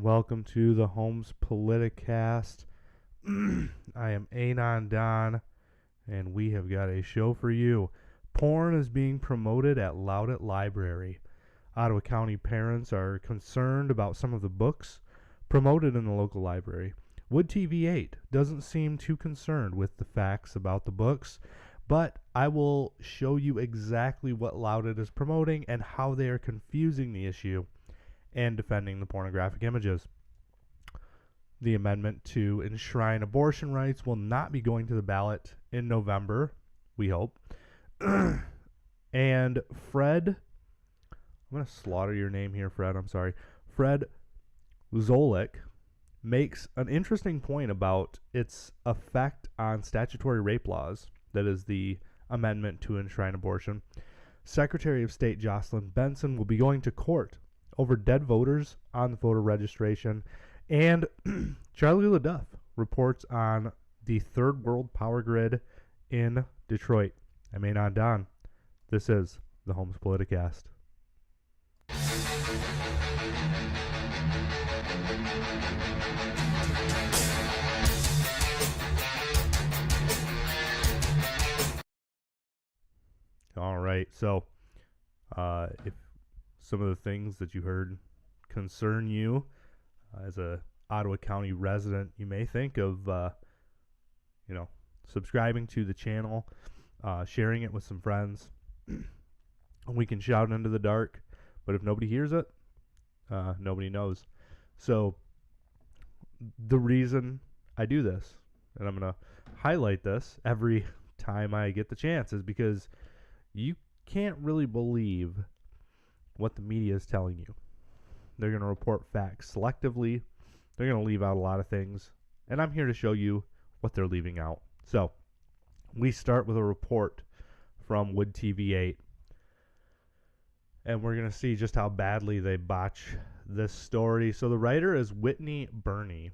welcome to the Holmes Politicast. I am Anon Don, and we have got a show for you. Porn is being promoted at Loutit Library. Ottawa County parents are concerned about some of the books promoted in the local library. Wood TV8 doesn't seem too concerned with the facts about the books, but I will show you exactly what Loutit is promoting and how they are confusing the issue and defending the pornographic images. The amendment to enshrine abortion rights will not be going to the ballot in November, we hope. And Fred, I'm going to slaughter your name here, Fred, I'm sorry. Fred Wszolek makes an interesting point about its effect on statutory rape laws. That is the amendment to enshrine abortion. Secretary of State Jocelyn Benson will be going to court over dead voters on the voter registration. And Charlie Leduff reports on the third world power grid in Detroit. I'm Anon Don. This is the Holmes Politicast. All right, so if some of the things that you heard concern you as a Ottawa County resident, you may think of, subscribing to the channel, sharing it with some friends. We can shout into the dark, but if nobody hears it, nobody knows. So the reason I do this, and I'm going to highlight this every time I get the chance, is because you can't really believe what the media is telling you. They're going to report facts selectively. They're going to leave out a lot of things. And I'm here to show you what they're leaving out. So we start with a report from Wood TV8. And we're going to see just how badly they botch this story. So the writer is Whitney Burney,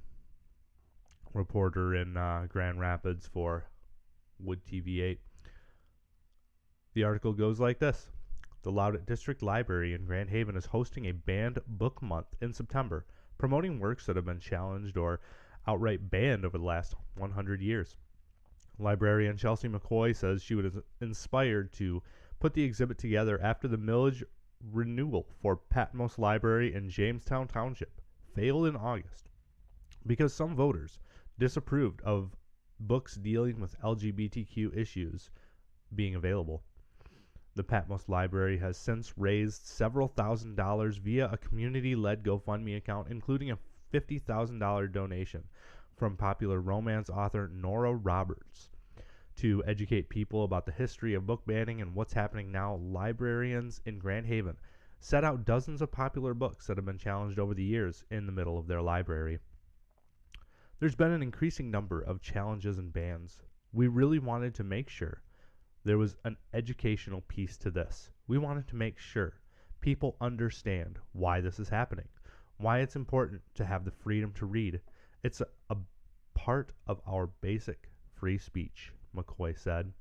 reporter in Grand Rapids for Wood TV8. The article goes like this. The Loutit District Library in Grand Haven is hosting a banned book month in September, promoting works that have been challenged or outright banned over the last 100 years. Librarian Chelsea McCoy says she was inspired to put the exhibit together after the millage renewal for Patmos Library in Jamestown Township failed in August because some voters disapproved of books dealing with LGBTQ issues being available. The Patmos Library has since raised several $1,000s via a community-led GoFundMe account, including a $50,000 donation from popular romance author Nora Roberts. To educate people about the history of book banning and what's happening now, librarians in Grand Haven set out dozens of popular books that have been challenged over the years in the middle of their library. There's been an increasing number of challenges and bans. We really wanted to make sure there was an educational piece to this. We wanted to make sure people understand why this is happening, why it's important to have the freedom to read. It's a part of our basic free speech, McCoy said.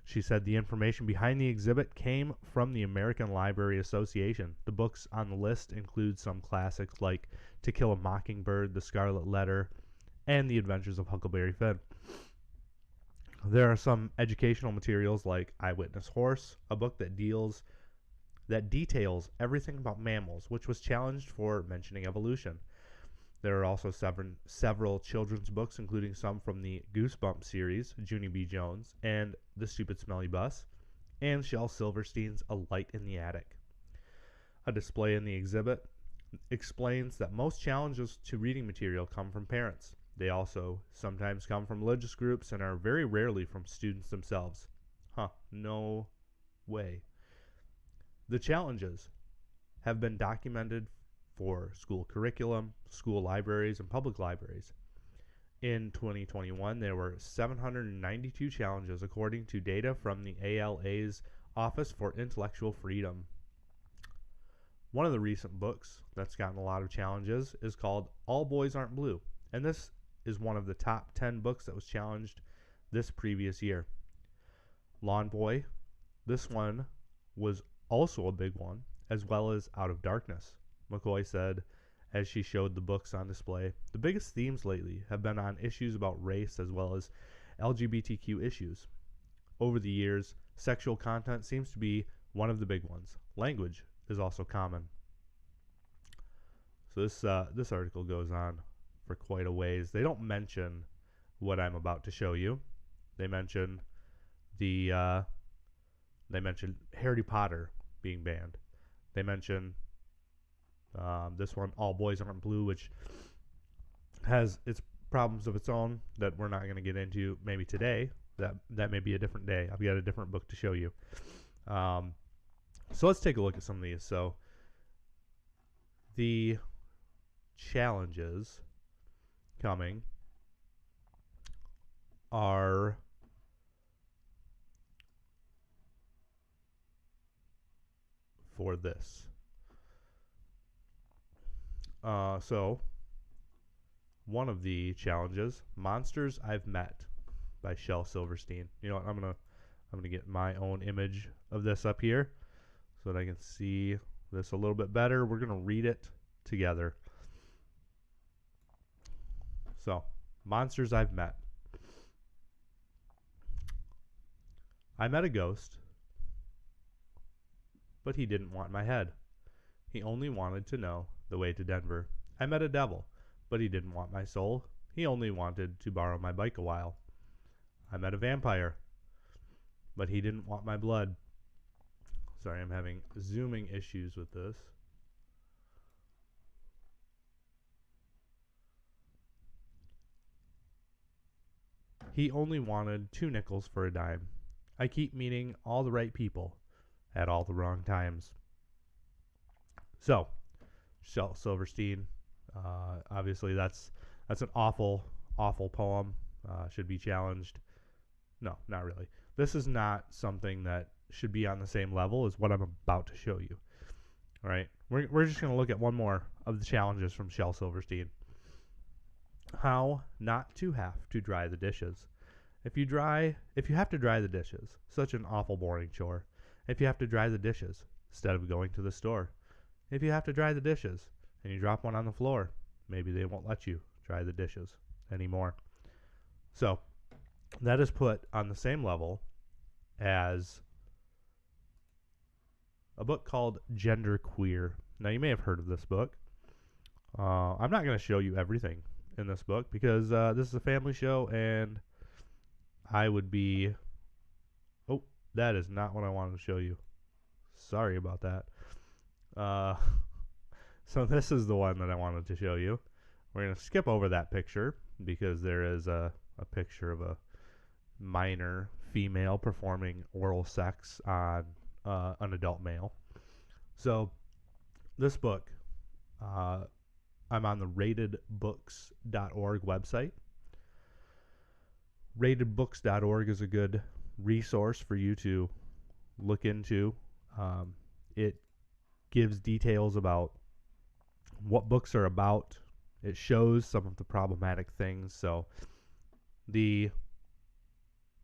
She said the information behind the exhibit came from the American Library Association. The books on the list include some classics like To Kill a Mockingbird, The Scarlet Letter, and The Adventures of Huckleberry Finn. There are some educational materials like Eyewitness Horse, a book that details everything about mammals, which was challenged for mentioning evolution. There are also several children's books, including some from the Goosebumps series, Junie B. Jones, and The Stupid Smelly Bus, and Shel Silverstein's A Light in the Attic. A display in the exhibit explains that most challenges to reading material come from parents. They also sometimes come from religious groups and are very rarely from students themselves. No way. The challenges have been documented for school curriculum, school libraries, and public libraries. In 2021, there were 792 challenges according to data from the ALA's Office for Intellectual Freedom. One of the recent books that's gotten a lot of challenges is called All Boys Aren't Blue, and this is one of the top 10 books that was challenged this previous year. Lawn Boy, this one was also a big one, as well as Out of Darkness, McCoy said, as she showed the books on display. The biggest themes lately have been on issues about race as well as LGBTQ issues. Over the years, sexual content seems to be one of the big ones. Language is also common. So this article goes on for quite a ways. They don't mention what I'm about to show you. They mention Harry Potter being banned. They mention this one, All Boys Aren't Blue, which has its problems of its own that we're not going to get into maybe today. That may be a different day. I've got a different book to show you. So let's take a look at some of these. So the challenges coming are for this. So one of the challenges, Monsters I've Met by Shel Silverstein. You know what? I'm gonna get my own image of this up here so that I can see this a little bit better. We're gonna read it together. So, Monsters I've Met. I met a ghost, but he didn't want my head. He only wanted to know the way to Denver. I met a devil, but he didn't want my soul. He only wanted to borrow my bike a while. I met a vampire, but he didn't want my blood. Sorry, I'm having zooming issues with this. He only wanted 2 nickels for a dime. I keep meeting all the right people at all the wrong times. So, Shel Silverstein, obviously that's an awful poem. Should be challenged. No, not really. This is not something that should be on the same level as what I'm about to show you. All right, we're just going to look at one more of the challenges from Shel Silverstein. How not to have to dry the dishes. If you have to dry the dishes, such an awful boring chore. If you have to dry the dishes instead of going to the store. If you have to dry the dishes and you drop one on the floor, maybe they won't let you dry the dishes anymore. So that is put on the same level as a book called Gender Queer. Now, you may have heard of this book. I'm not going to show you everything in this book because this is a family show and I would be... Oh, that is not what I wanted to show you. Sorry about that. So this is the one that I wanted to show you. We're going to skip over that picture because there is a picture of a minor female performing oral sex on an adult male. So this book, I'm on the ratedbooks.org website. Ratedbooks.org is a good resource for you to look into. It gives details about what books are about. It shows some of the problematic things. So the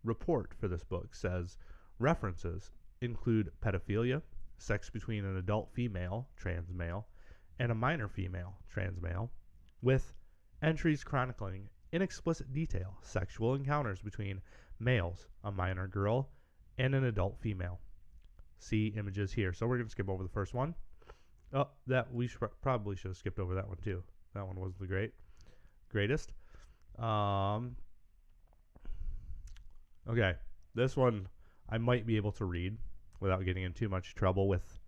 report for this book says references include pedophilia, sex between an adult female, trans male, and a minor female, trans male, with entries chronicling in explicit detail sexual encounters between males, a minor girl, and an adult female. See images here. So we're going to skip over the first one. Oh, that we probably should have skipped over that one too. That one wasn't the greatest. Okay, this one I might be able to read without getting in too much trouble with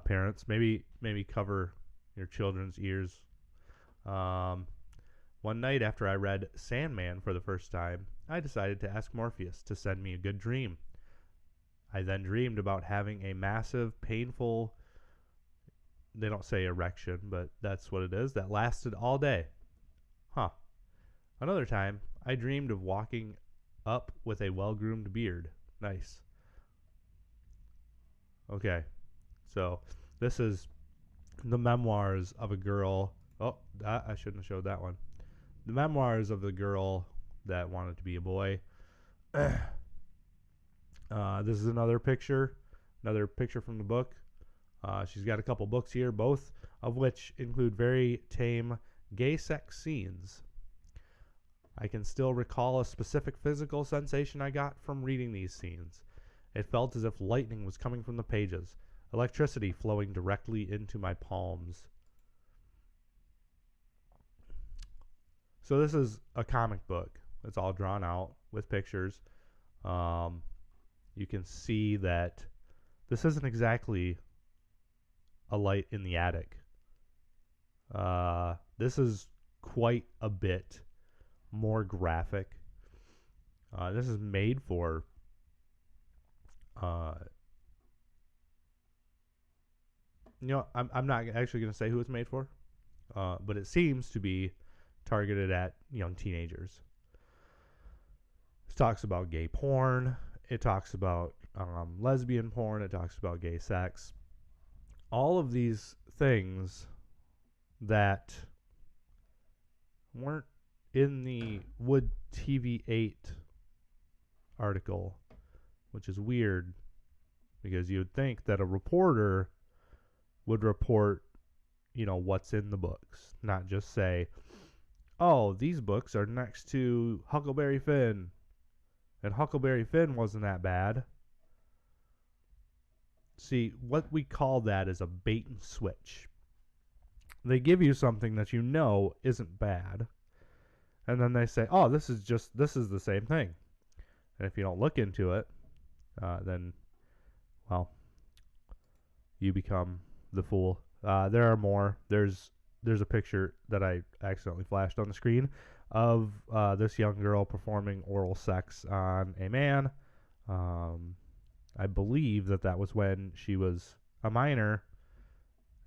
parents. Maybe cover your children's ears. One night after I read Sandman for the first time, I decided to ask Morpheus to send me a good dream. I then dreamed about having a massive, painful, they don't say erection, but that's what it is, that lasted all day. Huh. Another time, I dreamed of walking up with a well-groomed beard. Nice. Okay. So, this is the memoirs of a girl. Oh, I shouldn't have showed that one. The memoirs of the girl that wanted to be a boy. This is another picture from the book. She's got a couple books here, both of which include very tame gay sex scenes. I can still recall a specific physical sensation I got from reading these scenes. It felt as if lightning was coming from the pages, electricity flowing directly into my palms. So this is a comic book. It's all drawn out with pictures. You can see that this isn't exactly a light in the attic. This is quite a bit more graphic. This is made for I'm not actually going to say who it's made for, but it seems to be targeted at young teenagers. It talks about gay porn. It talks about lesbian porn. It talks about gay sex. All of these things that weren't in the Wood TV8 article, which is weird because you would think that a reporter would report, what's in the books, not just say, oh, these books are next to Huckleberry Finn, and Huckleberry Finn wasn't that bad. See, what we call that is a bait and switch. They give you something that isn't bad, and then they say, oh, this is the same thing. And if you don't look into it, then, well, you become the fool. There are more. There's a picture that I accidentally flashed on the screen of this young girl performing oral sex on a man. I believe that was when she was a minor,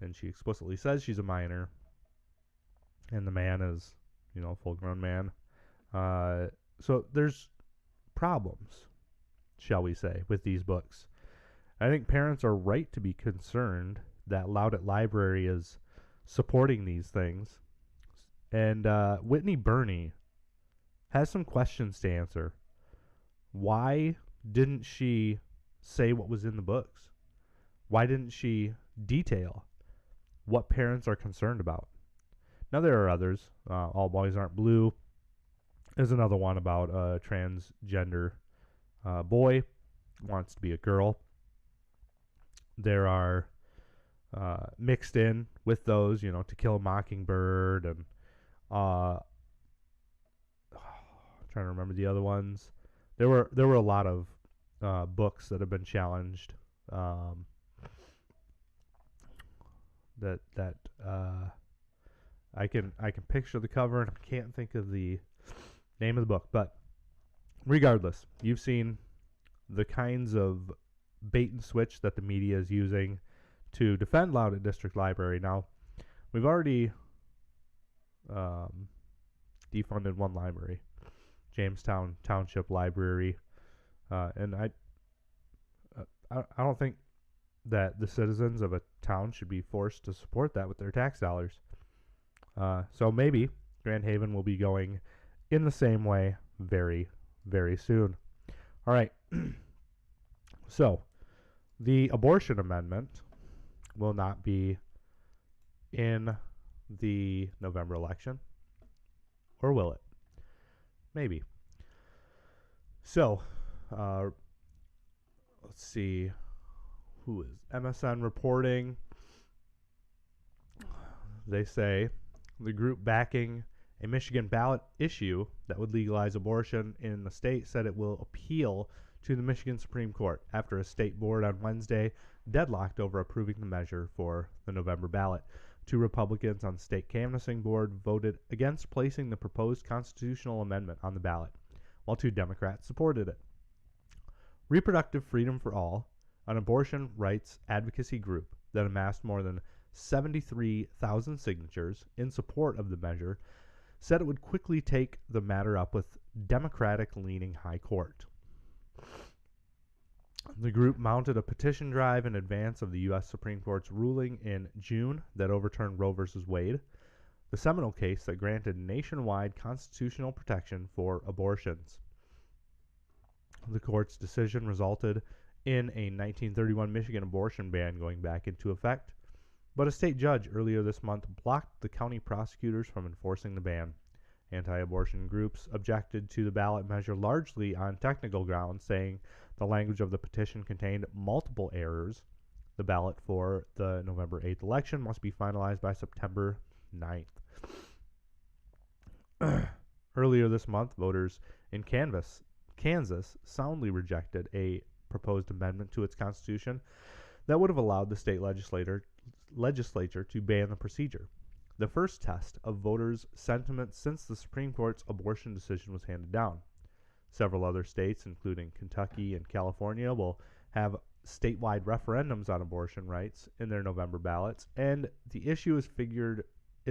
and she explicitly says she's a minor, and the man is, a full-grown man. So there's problems, shall we say, with these books. I think parents are right to be concerned that Loutit Library is supporting these things. And Whitney Burney has some questions to answer. Why didn't she say what was in the books? Why didn't she detail what parents are concerned about? Now, there are others. All Boys Aren't Blue is another one about a transgender boy who wants to be a girl. There are mixed in with those, To Kill a Mockingbird, and trying to remember the other ones. There were a lot of books that have been challenged. That I can picture the cover, and I can't think of the name of the book. But regardless, you've seen the kinds of bait and switch that the media is using to defend Loutit District Library. Now, we've already defunded one library, Jamestown Township Library, and I don't think that the citizens of a town should be forced to support that with their tax dollars. So maybe Grand Haven will be going in the same way very, very soon. All right. So, the abortion amendment will not be in the November election. Or will it? Maybe. So, let's see. Who is MSN reporting? They say the group backing a Michigan ballot issue that would legalize abortion in the state said it will appeal to the Michigan Supreme Court after a state board on Wednesday deadlocked over approving the measure for the November ballot. 2 Republicans on the state canvassing board voted against placing the proposed constitutional amendment on the ballot, while 2 Democrats supported it. Reproductive Freedom for All, an abortion rights advocacy group that amassed more than 73,000 signatures in support of the measure, said it would quickly take the matter up with Democratic-leaning High Court. The group mounted a petition drive in advance of the U.S. Supreme Court's ruling in June that overturned Roe v. Wade, the seminal case that granted nationwide constitutional protection for abortions. The court's decision resulted in a 1931 Michigan abortion ban going back into effect, But a state judge earlier this month blocked the county prosecutors from enforcing the ban. Anti-abortion groups objected to the ballot measure largely on technical grounds, saying the language of the petition contained multiple errors. The ballot for the November 8th election must be finalized by September 9th. Earlier this month, voters in Kansas soundly rejected a proposed amendment to its constitution that would have allowed the state legislature to ban the procedure, the first test of voters' sentiment since the Supreme Court's abortion decision was handed down. Several other states, including Kentucky and California, will have statewide referendums on abortion rights in their November ballots, and the issue is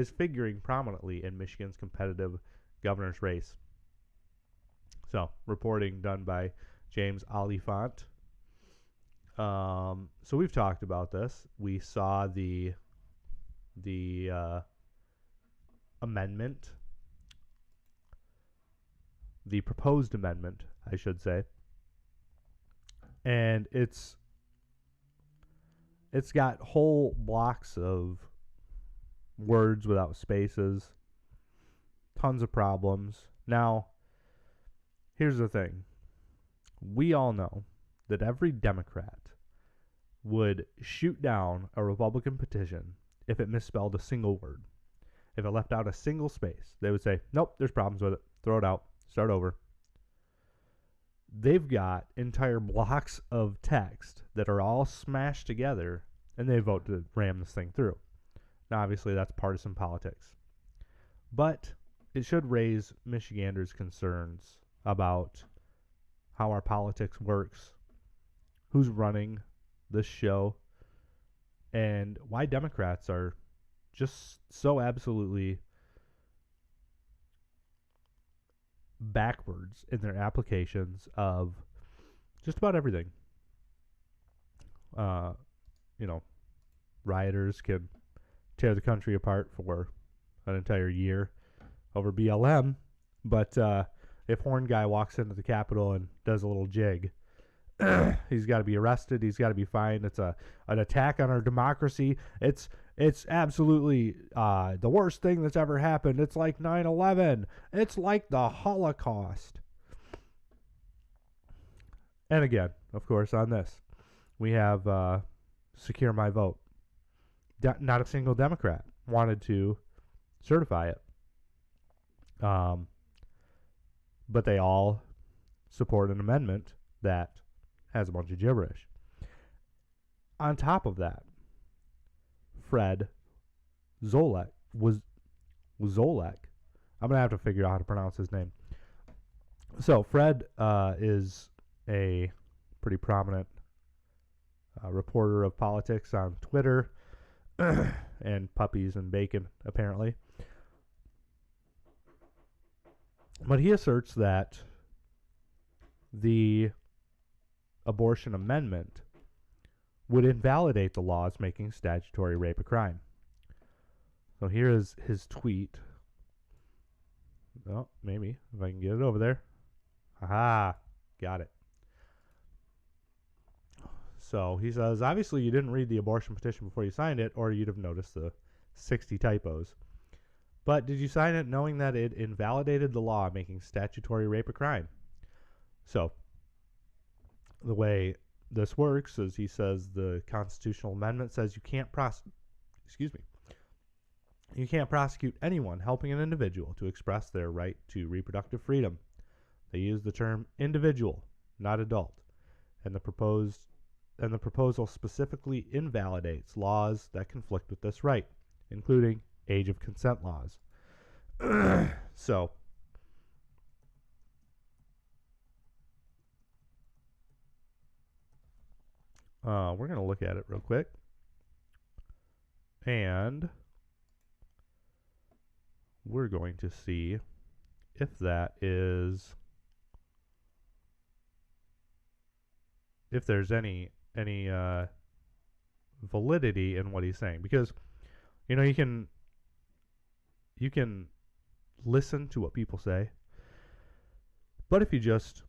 figuring prominently in Michigan's competitive governor's race. So, reporting done by James Oliphant. So we've talked about this. We saw the amendment, the proposed amendment, I should say, and it's got whole blocks of words without spaces, tons of problems. Now, here's the thing. We all know that every Democrat would shoot down a Republican petition if it misspelled a single word. If it left out a single space, they would say, nope, there's problems with it. Throw it out. Start over. They've got entire blocks of text that are all smashed together, and they vote to ram this thing through. Now, obviously, that's partisan politics. But it should raise Michiganders' concerns about how our politics works, who's running this show, and why Democrats are just so absolutely backwards in their applications of just about everything. Rioters can tear the country apart for an entire year over BLM, but if Horn Guy walks into the Capitol and does a little jig, he's got to be arrested. He's got to be fined. It's an attack on our democracy. It's absolutely the worst thing that's ever happened. It's like 9/11. It's like the Holocaust. And again, of course, on this, we have Secure My Vote. Not a single Democrat wanted to certify it. But they all support an amendment that has a bunch of gibberish. On top of that, Fred Wszolek was Szolek. I'm gonna have to figure out how to pronounce his name. So Fred is a pretty prominent reporter of politics on Twitter and puppies and bacon, apparently. But he asserts that the abortion amendment would invalidate the laws making statutory rape a crime. So here is his tweet. Oh, maybe, if I can get it over there. Aha, got it. So he says, obviously you didn't read the abortion petition before you signed it, or you'd have noticed the 60 typos. But did you sign it knowing that it invalidated the law making statutory rape a crime? So the way this works is he says the constitutional amendment says you can't prosecute anyone helping an individual to express their right to reproductive freedom. They use the term individual, not adult, and the proposal specifically invalidates laws that conflict with this right, including age of consent laws. So we're going to look at it real quick. And we're going to see if that is, if there's any validity in what he's saying, because you can listen to what people say, but if you just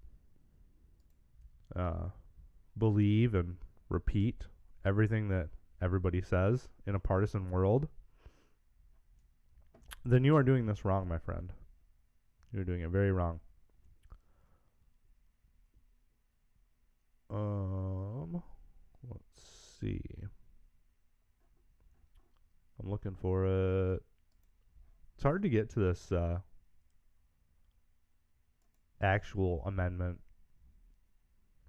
believe and repeat everything that everybody says in a partisan world, then you are doing this wrong, my friend. You're doing it very wrong. Let's see. I'm looking for it. It's hard to get to this actual amendment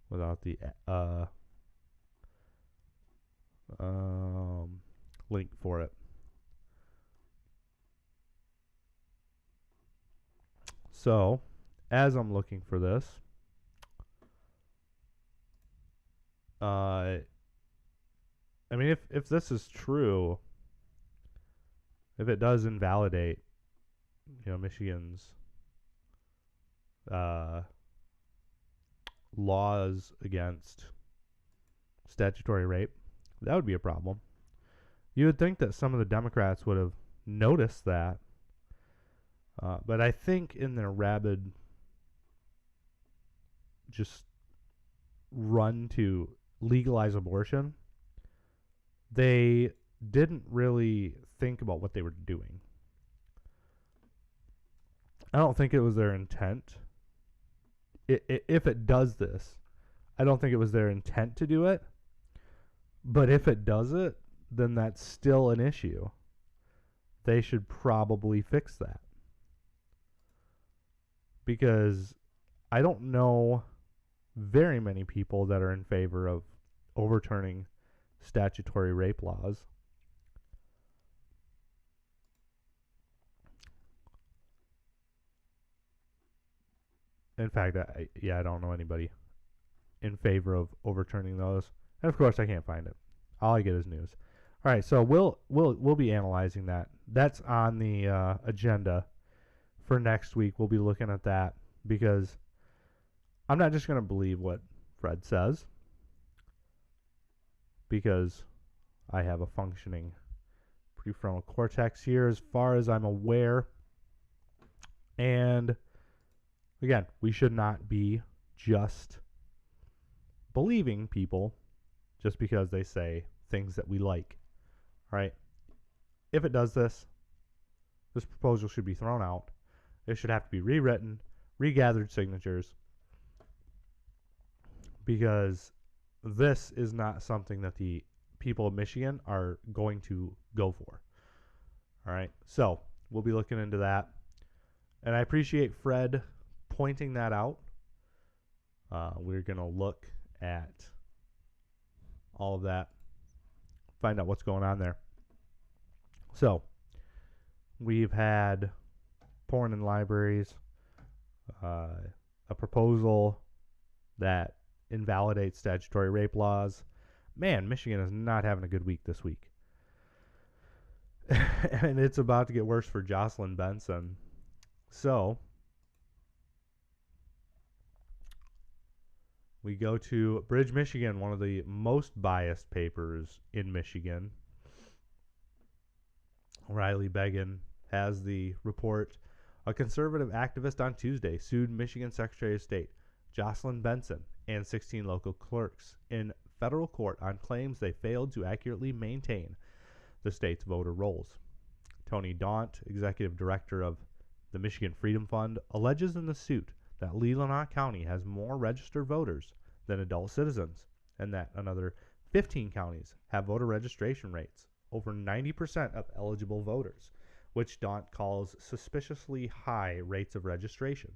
without the link for it. So, as I'm looking for this, I mean, if this is true, if it does invalidate, Michigan's laws against statutory rape, that would be a problem. You would think that some of the Democrats would have noticed that, but I think in their rabid just run to legalize abortion, they didn't really think about what they were doing. I don't think it was their intent. If it does this, I don't think it was their intent to do it. But if it does it, then that's still an issue. They should probably fix that. Because I don't know very many people that are in favor of overturning statutory rape laws. In fact, I don't know anybody in favor of overturning those. And of course, I can't find it. All I get is news. All right, so we'll be analyzing that. That's on the agenda for next week. We'll be looking at that because I'm not just going to believe what Fred says, because I have a functioning prefrontal cortex here as far as I'm aware. And again, we should not be just believing people just because they say things that we like. Right? If it does this proposal should be thrown out. It should have to be rewritten, regathered signatures, because this is not something that the people of Michigan are going to go for. All right? So, we'll be looking into that. And I appreciate Fred pointing that out. We're going to look at all of that, find out what's going on there. So, we've had porn in libraries, a proposal that invalidates statutory rape laws. Man, Michigan is not having a good week this week. And it's about to get worse for Jocelyn Benson. So, we go to Bridge, Michigan, one of the most biased papers in Michigan. Riley Beggin has the report. A conservative activist on Tuesday sued Michigan Secretary of State Jocelyn Benson and 16 local clerks in federal court on claims they failed to accurately maintain the state's voter rolls. Tony Daunt, executive director of the Michigan Freedom Fund, alleges in the suit that Loutit County has more registered voters than adult citizens, and that another 15 counties have voter registration rates over 90% of eligible voters, which Daunt calls suspiciously high rates of registration.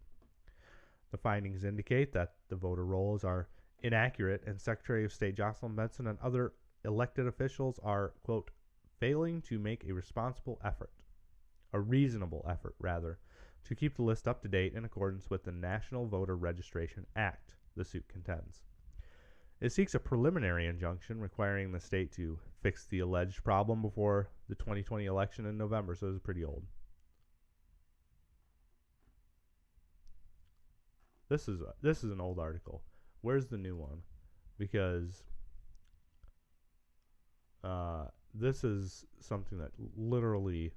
The findings indicate that the voter rolls are inaccurate, and Secretary of State Jocelyn Benson and other elected officials are, quote, failing to make a reasonable effort, to keep the list up to date in accordance with the National Voter Registration Act, the suit contends. It seeks a preliminary injunction requiring the state to fix the alleged problem before the 2020 election in November, so it's pretty old. This is an old article. Where's the new one? Because this is something that literally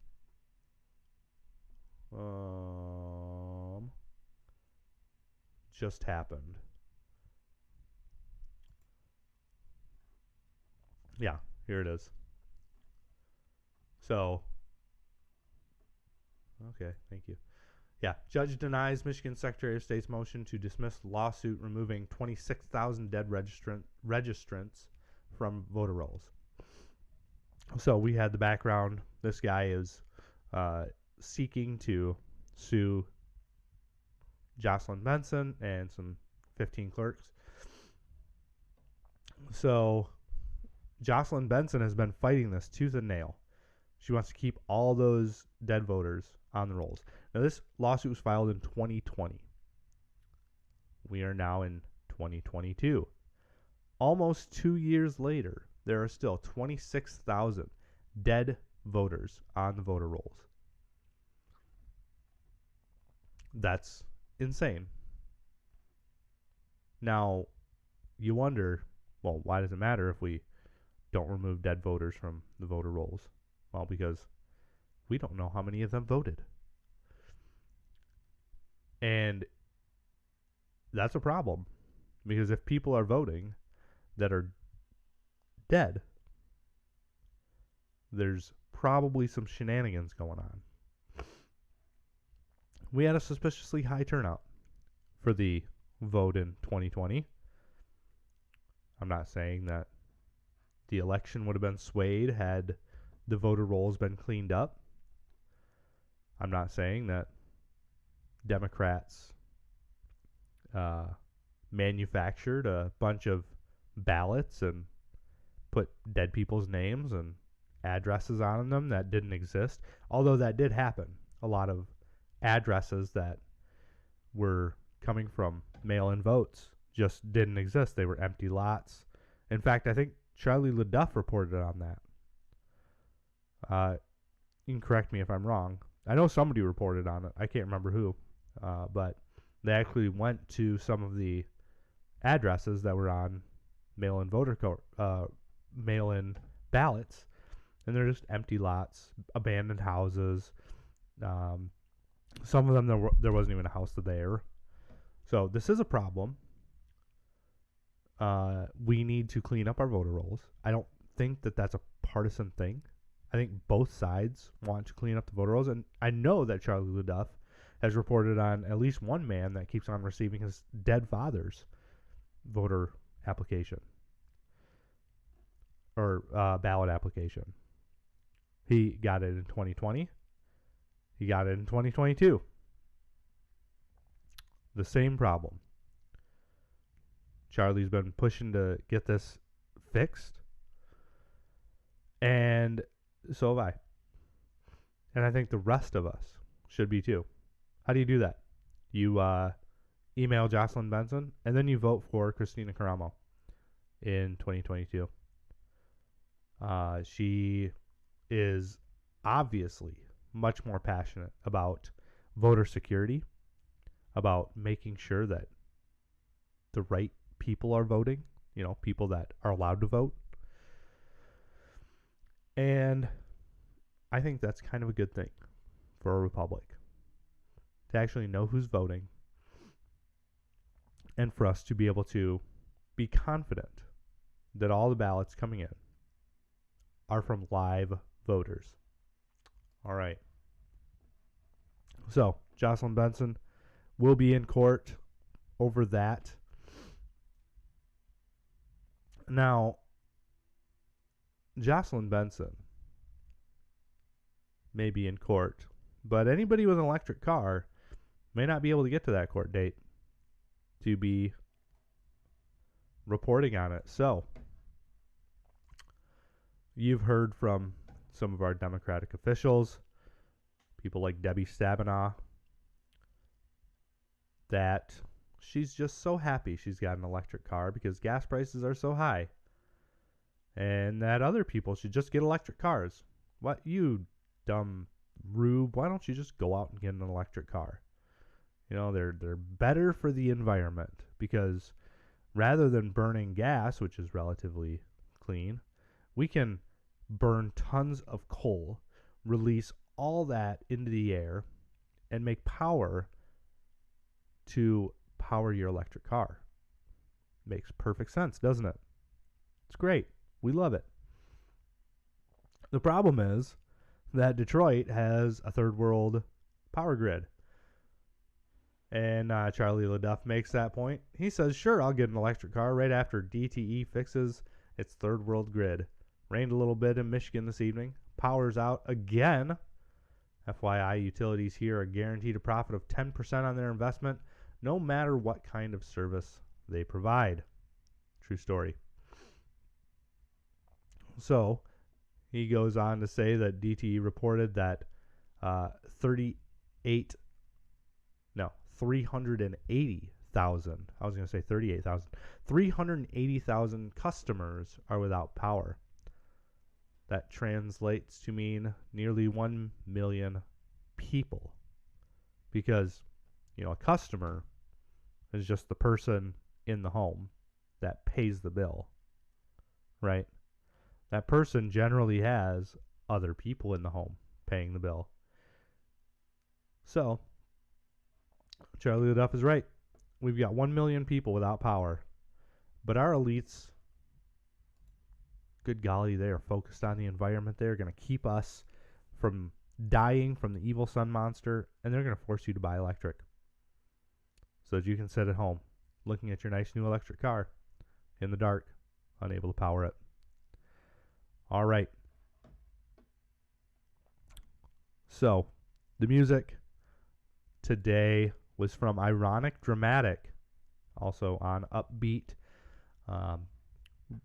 just happened. Yeah, Here it is. So, okay, thank you. Yeah, judge denies Michigan Secretary of State's motion to dismiss lawsuit removing 26,000 dead registrants from voter rolls. So we had the background. This guy is seeking to sue Jocelyn Benson and some 15 clerks. So Jocelyn Benson has been fighting this tooth and nail. She wants to keep all those dead voters on the rolls. Now, this lawsuit was filed in 2020. We are now in 2022. Almost 2 years later, there are still 26,000 dead voters on the voter rolls. That's insane. Now, you wonder, well, why does it matter if we don't remove dead voters from the voter rolls? Well, because we don't know how many of them voted. And that's a problem. Because if people are voting that are dead, there's probably some shenanigans going on. We had a suspiciously high turnout for the vote in 2020. I'm not saying that the election would have been swayed had the voter rolls been cleaned up. I'm not saying that Democrats manufactured a bunch of ballots and put dead people's names and addresses on them that didn't exist, although that did happen. A lot of addresses that were coming from mail-in votes just didn't exist. They were empty lots. In fact, I think Charlie Leduff reported on that. You can correct me if I'm wrong. I know somebody reported on it. I can't remember who. But they actually went to some of the addresses that were on mail-in mail-in ballots, and they're just empty lots, abandoned houses. Some of them there wasn't even a house there. So this is a problem. We need to clean up our voter rolls. I don't think that that's a partisan thing. I think both sides want to clean up the voter rolls, and I know that Charlie Leduff has reported on at least one man that keeps on receiving his dead father's voter application or ballot application. He got it in 2020. He got it in 2022. The same problem. Charlie's been pushing to get this fixed, and so have I. And I think the rest of us should be too. How do you do that? You email Jocelyn Benson, and then you vote for Christina Caramo in 2022. She is obviously much more passionate about voter security, about making sure that the right people are voting, people that are allowed to vote. And I think that's kind of a good thing for a republic, to actually know who's voting and for us to be able to be confident that all the ballots coming in are from live voters. All right. So, Jocelyn Benson will be in court over that. Now, Jocelyn Benson may be in court, but anybody with an electric car may not be able to get to that court date to be reporting on it. So, you've heard from some of our Democratic officials, people like Debbie Stabenow, that she's just so happy she's got an electric car because gas prices are so high. And that other people should just get electric cars. What, you dumb rube, why don't you just go out and get an electric car? They're better for the environment, because rather than burning gas, which is relatively clean, we can burn tons of coal, release all that into the air, and make power to power your electric car. Makes perfect sense, doesn't it? It's great. We love it. The problem is that Detroit has a third world power grid. And Charlie Leduff makes that point. He says, sure, I'll get an electric car right after DTE fixes its third world grid. Rained a little bit in Michigan this evening. Power's out again. FYI, utilities here are guaranteed a profit of 10% on their investment, no matter what kind of service they provide. True story. So, he goes on to say that DTE reported that 380,000, I was going to say 38,000, 380,000 customers are without power. That translates to mean nearly 1 million people. Because, a customer is just the person in the home that pays the bill, right? That person generally has other people in the home paying the bill. So, Charlie Leduff is right. We've got 1 million people without power. But our elites, good golly, they are focused on the environment. They're going to keep us from dying from the evil sun monster, and they're going to force you to buy electric so that you can sit at home looking at your nice new electric car in the dark, unable to power it. All right. So, the music today was from Ironic Dramatic, also on Upbeat.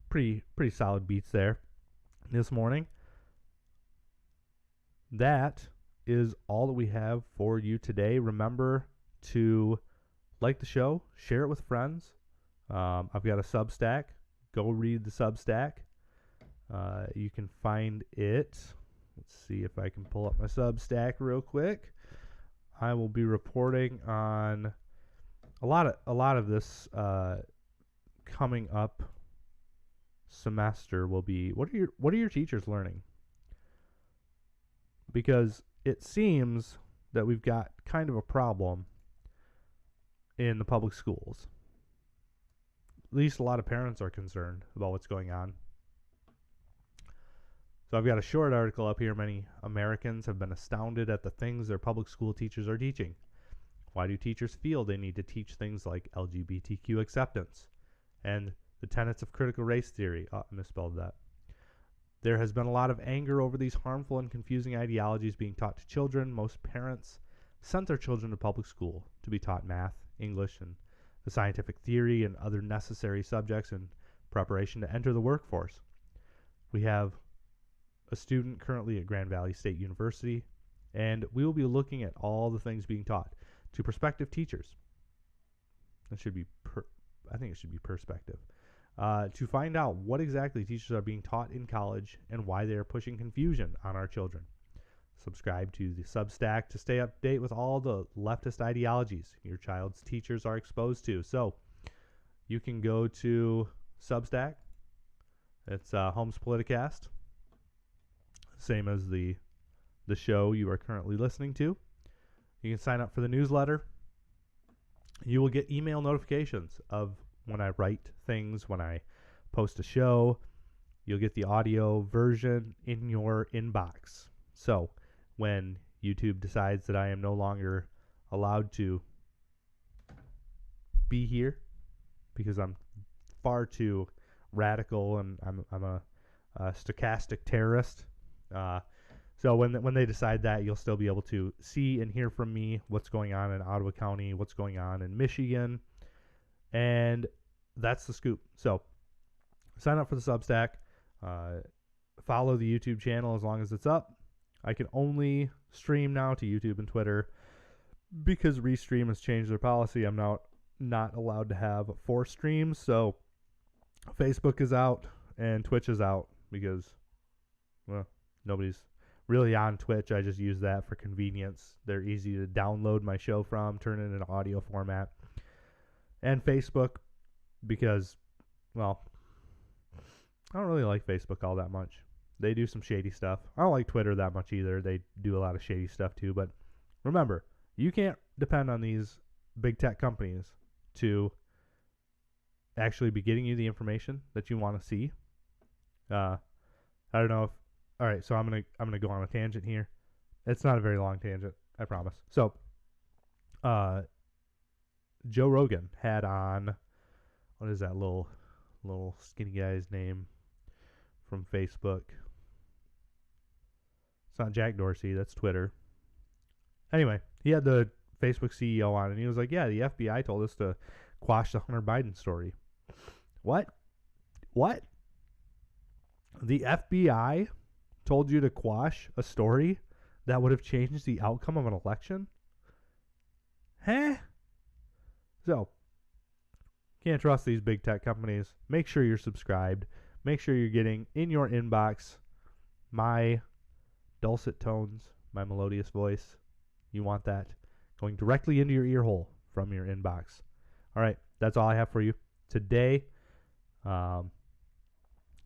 Pretty solid beats there this morning. That is all that we have for you today. Remember to like the show, share it with friends. I've got a Substack. Go read the Substack. You can find it. Let's see if I can pull up my Substack real quick. I will be reporting on a lot of this coming up semester. Will be what are your teachers learning? Because it seems that we've got kind of a problem in the public schools. At least a lot of parents are concerned about what's going on. So I've got a short article up here. Many Americans have been astounded at the things their public school teachers are teaching. Why do teachers feel they need to teach things like LGBTQ acceptance and the tenets of critical race theory? Oh, I misspelled that. There has been a lot of anger over these harmful and confusing ideologies being taught to children. Most parents sent their children to public school to be taught math, English, and the scientific theory and other necessary subjects in preparation to enter the workforce. We have a student currently at Grand Valley State University, and we will be looking at all the things being taught to prospective teachers. It should be, I think it should be perspective. To find out what exactly teachers are being taught in college and why they are pushing confusion on our children. Subscribe to the Substack to stay up to date with all the leftist ideologies your child's teachers are exposed to. So you can go to Substack. It's Holmes Politicast. Same as the show you are currently listening to. You can sign up for the newsletter. You will get email notifications of when I write things, when I post a show. You'll get the audio version in your inbox. So when YouTube decides that I am no longer allowed to be here because I'm far too radical and I'm a stochastic terrorist, so when they decide that, you'll still be able to see and hear from me what's going on in Ottawa County, what's going on in Michigan, and that's the scoop. So sign up for the Substack, follow the YouTube channel as long as it's up. I can only stream now to YouTube and Twitter because Restream has changed their policy. I'm now not allowed to have 4 streams, so Facebook is out and Twitch is out because, well, nobody's really on Twitch. I just use that for convenience. They're easy to download my show from, turn it into audio format. And Facebook because, well, I don't really like Facebook all that much. They do some shady stuff. I don't like Twitter that much either. They do a lot of shady stuff too. But remember, you can't depend on these big tech companies to actually be getting you the information that you want to see. I don't know if all right, so I'm gonna go on a tangent here. It's not a very long tangent, I promise. So, Joe Rogan had on, what is that little skinny guy's name from Facebook? It's not Jack Dorsey, that's Twitter. Anyway, he had the Facebook CEO on, and he was like, yeah, the FBI told us to quash the Hunter Biden story. What? The FBI told you to quash a story that would have changed the outcome of an election? Huh? So, can't trust these big tech companies. Make sure you're subscribed. Make sure you're getting in your inbox my dulcet tones, my melodious voice. You want that going directly into your ear hole from your inbox. All right, that's all I have for you today.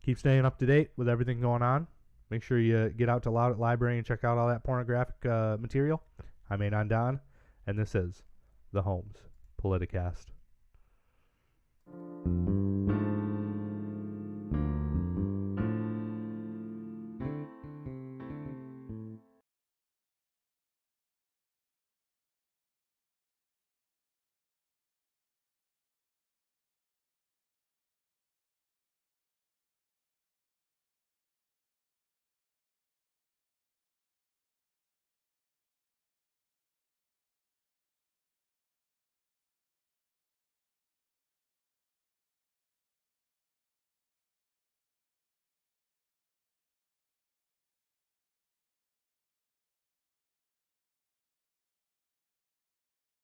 Keep staying up to date with everything going on. Make sure you get out to Loutit Library and check out all that pornographic material. I'm Anon Don, and this is the Holmes Politicast.